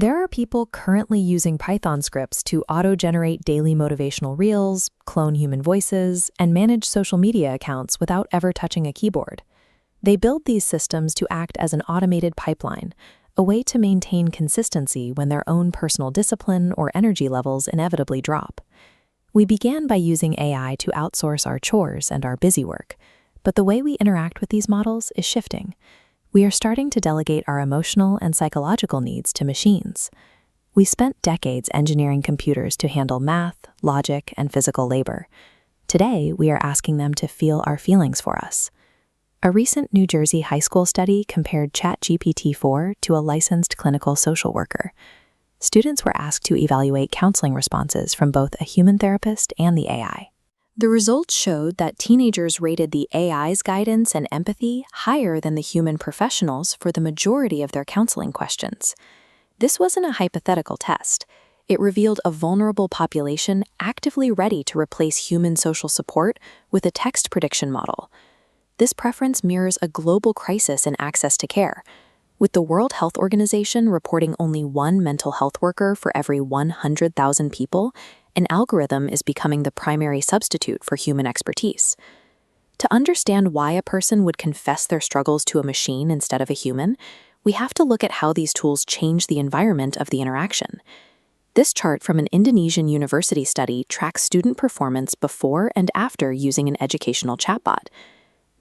There are people currently using Python scripts to auto-generate daily motivational reels, clone human voices, and manage social media accounts without ever touching a keyboard. They build these systems to act as an automated pipeline, a way to maintain consistency when their own personal discipline or energy levels inevitably drop. We began by using AI to outsource our chores and our busy work, but the way we interact with these models is shifting. We are starting to delegate our emotional and psychological needs to machines. We spent decades engineering computers to handle math, logic, and physical labor. Today, we are asking them to feel our feelings for us. A recent New Jersey high school study compared ChatGPT-4 to a licensed clinical social worker. Students were asked to evaluate counseling responses from both a human therapist and the AI. The results showed that teenagers rated the AI's guidance and empathy higher than the human professionals for the majority of their counseling questions. This wasn't a hypothetical test. It revealed a vulnerable population actively ready to replace human social support with a text prediction model. This preference mirrors a global crisis in access to care. With the World Health Organization reporting only one mental health worker for every 100,000 people, an algorithm is becoming the primary substitute for human expertise. To understand why a person would confess their struggles to a machine instead of a human, we have to look at how these tools change the environment of the interaction. This chart from an Indonesian university study tracks student performance before and after using an educational chatbot.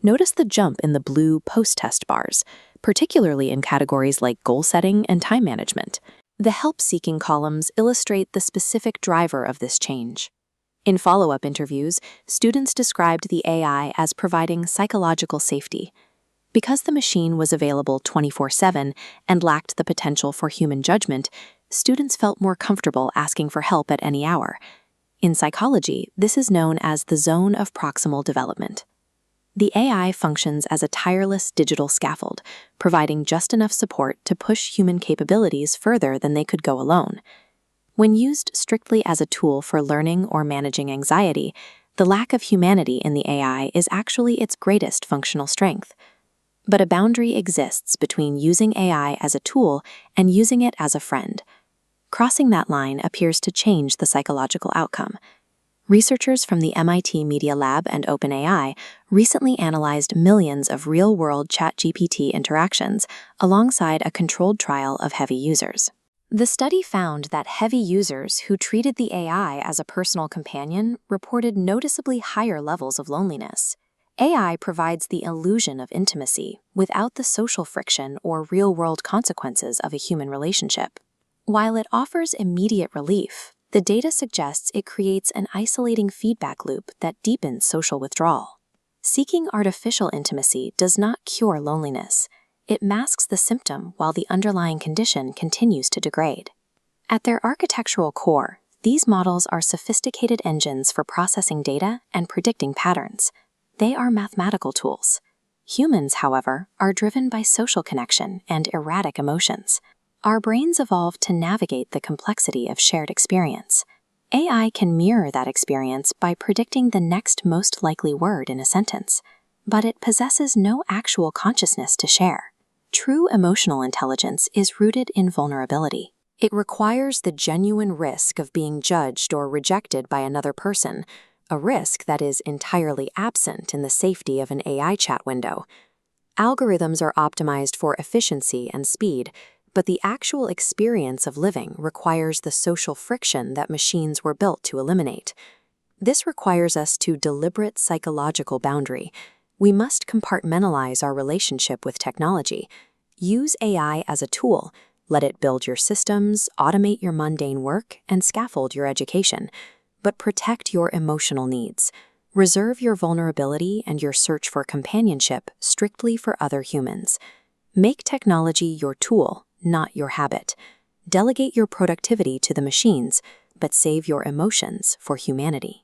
Notice the jump in the blue post-test bars, particularly in categories like goal setting and time management. The help-seeking columns illustrate the specific driver of this change. In follow-up interviews, students described the AI as providing psychological safety. Because the machine was available 24/7 and lacked the potential for human judgment, students felt more comfortable asking for help at any hour. In psychology, this is known as the zone of proximal development. The AI functions as a tireless digital scaffold, providing just enough support to push human capabilities further than they could go alone. When used strictly as a tool for learning or managing anxiety, the lack of humanity in the AI is actually its greatest functional strength. But a boundary exists between using AI as a tool and using it as a friend. Crossing that line appears to change the psychological outcome. Researchers from the MIT Media Lab and OpenAI recently analyzed millions of real-world ChatGPT interactions alongside a controlled trial of heavy users. The study found that heavy users who treated the AI as a personal companion reported noticeably higher levels of loneliness. AI provides the illusion of intimacy without the social friction or real-world consequences of a human relationship. While it offers immediate relief, the data suggests it creates an isolating feedback loop that deepens social withdrawal. Seeking artificial intimacy does not cure loneliness. It masks the symptom while the underlying condition continues to degrade. At their architectural core, these models are sophisticated engines for processing data and predicting patterns. They are mathematical tools. Humans, however, are driven by social connection and erratic emotions. Our brains evolved to navigate the complexity of shared experience. AI can mirror that experience by predicting the next most likely word in a sentence, but it possesses no actual consciousness to share. True emotional intelligence is rooted in vulnerability. It requires the genuine risk of being judged or rejected by another person, a risk that is entirely absent in the safety of an AI chat window. Algorithms are optimized for efficiency and speed, but the actual experience of living requires the social friction that machines were built to eliminate. This requires us to deliberate psychological boundary. We must compartmentalize our relationship with technology. Use AI as a tool. Let it build your systems, automate your mundane work, and scaffold your education. But protect your emotional needs. Reserve your vulnerability and your search for companionship strictly for other humans. Make technology your tool, not your habit. Delegate your productivity to the machines, but save your emotions for humanity.